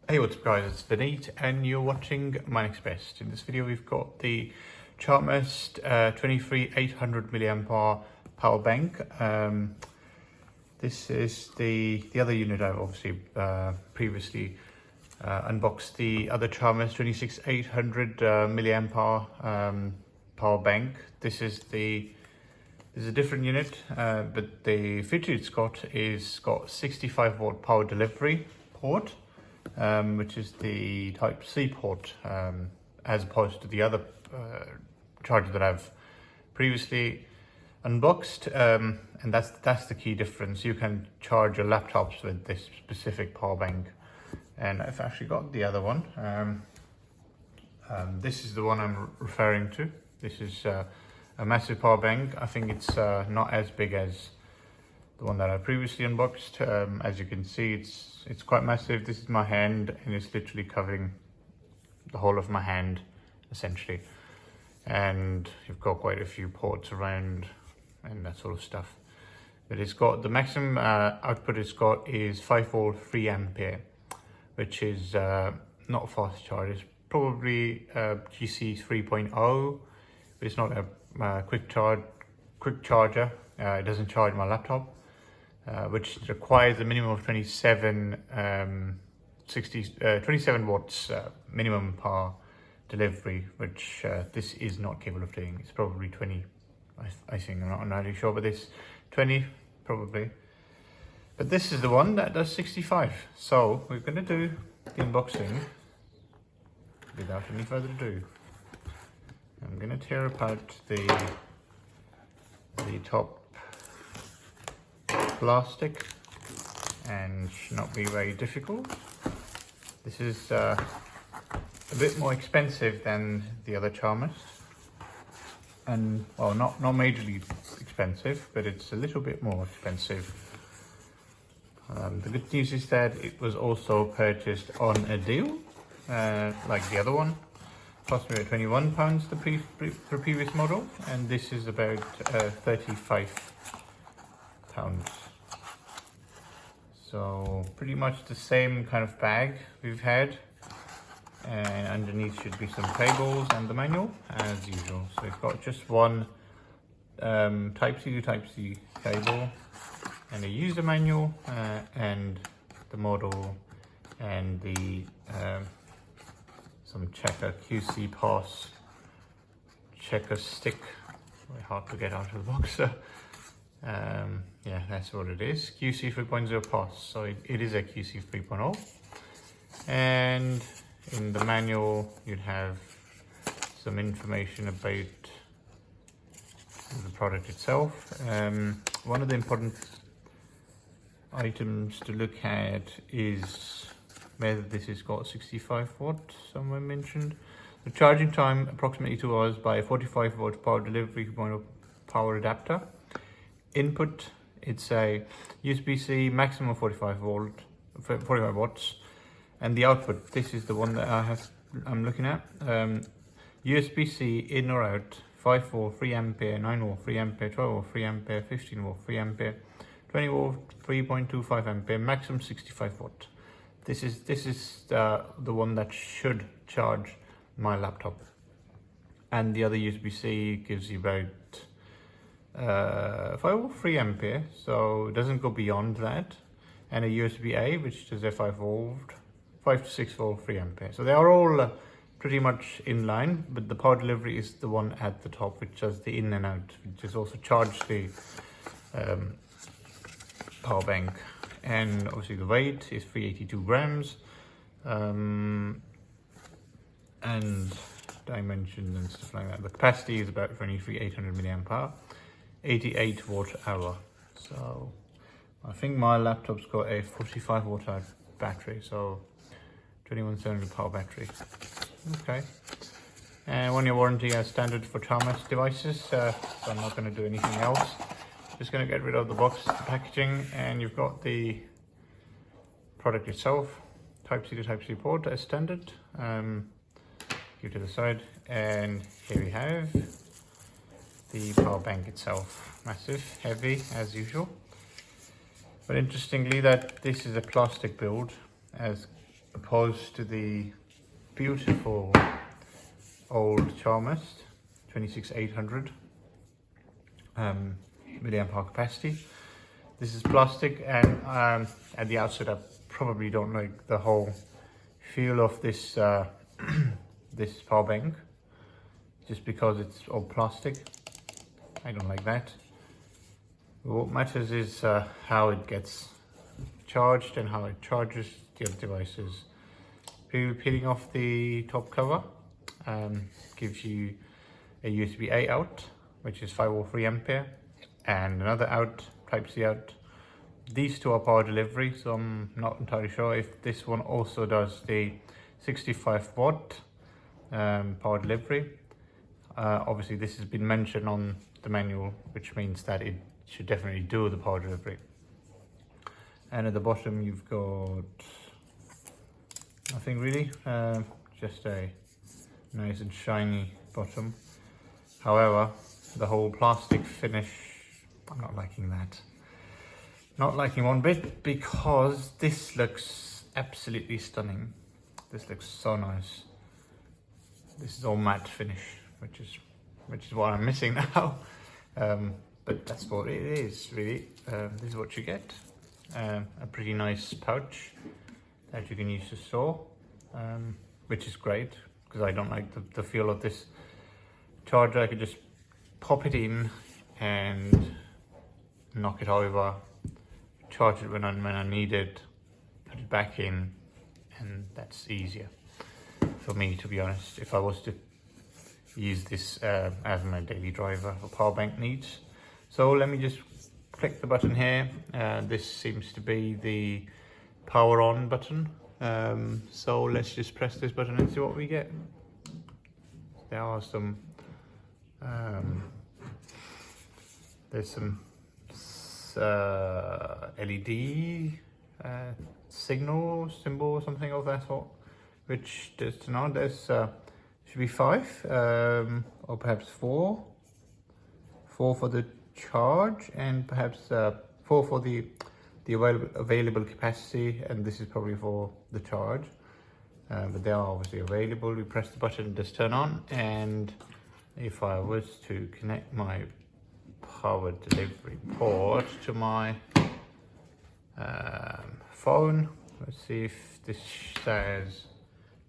Hey, what's up guys, it's Vineet and you're watching My Next Best. In this video we've got the Charmast 23800mAh power bank. This is the other unit I've obviously previously unboxed, the other Charmast 26800mAh power bank. This is a different unit, but the feature it's got 65 volt power delivery port, which is the Type C port, as opposed to the other charger that I've previously unboxed, and that's the key difference. You can charge your laptops with this specific power bank, and I've actually got the other one. This is the one I'm referring to. This is a massive power bank. I think it's not as big as the one that I previously unboxed. As you can see, it's quite massive. This is my hand, and it's literally covering the whole of my hand essentially, and you've got quite a few ports around and that sort of stuff. But it's got the maximum output it's got is 5 volt 3 ampere, which is not a fast charge. It's probably GC 3.0, but it's not a quick charger. It doesn't charge my laptop, which requires a minimum of 27 watts minimum power delivery, which this is not capable of doing. It's probably 20, I think. I'm not entirely sure, but this 20 probably. But this is the one that does 65. So we're going to do the unboxing without any further ado. I'm going to tear apart the top plastic, and should not be very difficult. This is a bit more expensive than the other Charmast, and well, not majorly expensive, but it's a little bit more expensive. The good news is that it was also purchased on a deal, like the other one. Cost me £21 the previous model, and this is about £35. So pretty much the same kind of bag we've had, and underneath should be some cables and the manual as usual. So we've got just one Type C to Type C cable, and a user manual, and the model, and the some checker QC pass checker stick. Very hard to get out of the box. Yeah, that's what it is. QC 3.0 pass. So it is a QC 3.0. And in the manual, you'd have some information about the product itself. One of the important items to look at is whether this has got 65 watt, somewhere mentioned. The charging time approximately 2 hours by a 45 volt power delivery 3.0 power adapter. Input, it's a USB-C maximum 45 watts, and the output, this is the one that I'm looking at. USB-C in or out, 5 volt 3 ampere, 9 volt 3 ampere, 12 volt 3 ampere, 15 volt 3 ampere, 20 volt 3.25 ampere, maximum 65 watt. This is the one that should charge my laptop, and the other USB-C gives you about 5 volt 3 ampere, so it doesn't go beyond that, and a USB-A which does a 5 to 6 volt 3 ampere. So they are all pretty much in line, but the power delivery is the one at the top, which does the in and out, which is also charged the power bank. And obviously the weight is 382 grams, and dimensions and stuff like that. The capacity is about 23800mAh, 88 watt hour. So I think my laptop's got a 45 watt hour battery, so 2170 power battery. Okay. And 1 year warranty as standard for Charmast devices. So I'm not going to do anything else. Just going to get rid of the box, the packaging, and you've got the product itself, Type C to Type C port as standard. Give to the side, and here we have the power bank itself. Massive, heavy as usual. But interestingly, that this is a plastic build, as opposed to the beautiful old Charmast 23800 mAh capacity. This is plastic, and at the outset I probably don't like the whole feel of this this power bank, just because it's all plastic. I don't like that. What matters is how it gets charged and how it charges the other devices. Peeling off the top cover gives you a USB-A out, which is 503 ampere, and another out, Type-C out. These two are power delivery, so I'm not entirely sure if this one also does the 65 watt power delivery. Obviously this has been mentioned on the manual, which means that it should definitely do the power delivery. And at the bottom you've got nothing really, just a nice and shiny bottom. However, the whole plastic finish, I'm not liking that. Not liking one bit, because this looks absolutely stunning. This looks so nice. This is all matte finish, which is what I'm missing now. But that's what it is, really. This is what you get. A pretty nice pouch that you can use to store, which is great, because I don't like the feel of this charger. I could just pop it in and knock it over, charge it when I need it, put it back in, and that's easier for me, to be honest, if I was to use this as my daily driver or power bank needs. So let me just click the button here. This seems to be the power on button. So let's just press this button and see what we get. There are some there's some LED symbol or something of that sort, which does turn on. There's should be 5 or perhaps 4 for the charge, and perhaps 4 for the available capacity, and this is probably for the charge. But they are obviously available. We press the button, it does turn on, and if I was to connect my power delivery port to my phone, let's see if this says,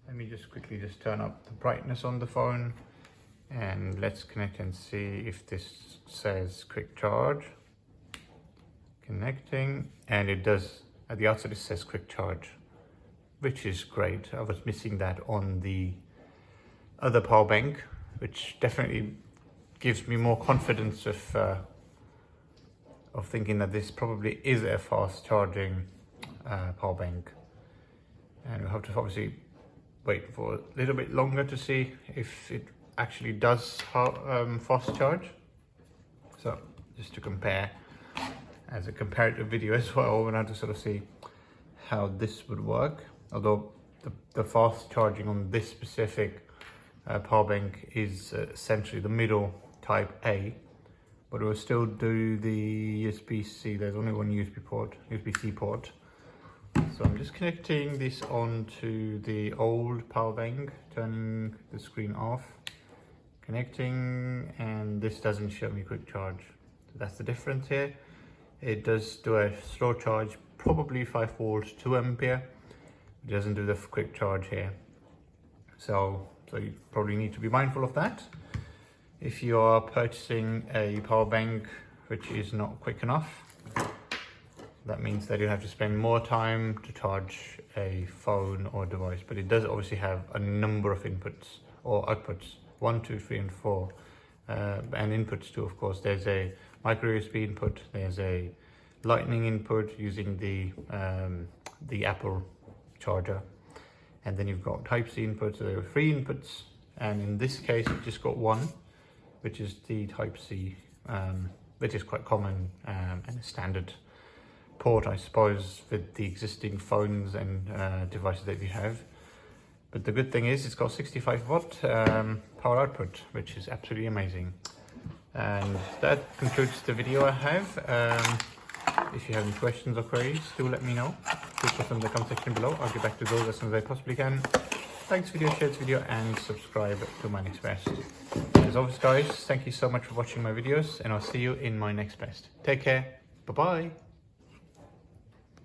let me just quickly turn up the brightness on the phone, and let's connect and see if this says quick charge. Connecting, and it does. At the outset it says quick charge, which is great. I was missing that on the other power bank, which definitely gives me more confidence of thinking that this probably is a fast charging power bank. And we'll have to obviously wait for a little bit longer to see if it actually does fast charge. So just to compare, as a comparative video as well, we're going to sort of see how this would work. Although the fast charging on this specific power bank is essentially the middle type A, but it will still do the USB-C. There's only one USB-C port. So I'm just connecting this onto the old power bank, turning the screen off, connecting, and this doesn't show me quick charge. So that's the difference here. It does do a slow charge, probably 5 volts, 2 ampere. It doesn't do the quick charge here. So you probably need to be mindful of that. If you are purchasing a power bank which is not quick enough, that means that you have to spend more time to charge a phone or device. But it does obviously have a number of inputs or outputs, 1, 2, 3, and 4, and inputs too, of course. There's a micro USB input, there's a Lightning input using the Apple charger, and then you've got Type-C inputs. So there are 3 inputs, and in this case you've just got 1, which is the Type-C, which is quite common and a standard port, I suppose, with the existing phones and devices that you have. But the good thing is it's got 65 watt power output, which is absolutely amazing. And that concludes the video I have. If you have any questions or queries, do let me know. put us in the comment section below. I'll get back to those as soon as I possibly can. Like this video, share this video, and subscribe to my next best. As always guys, thank you so much for watching my videos, and I'll see you in my next best. Take care, bye bye.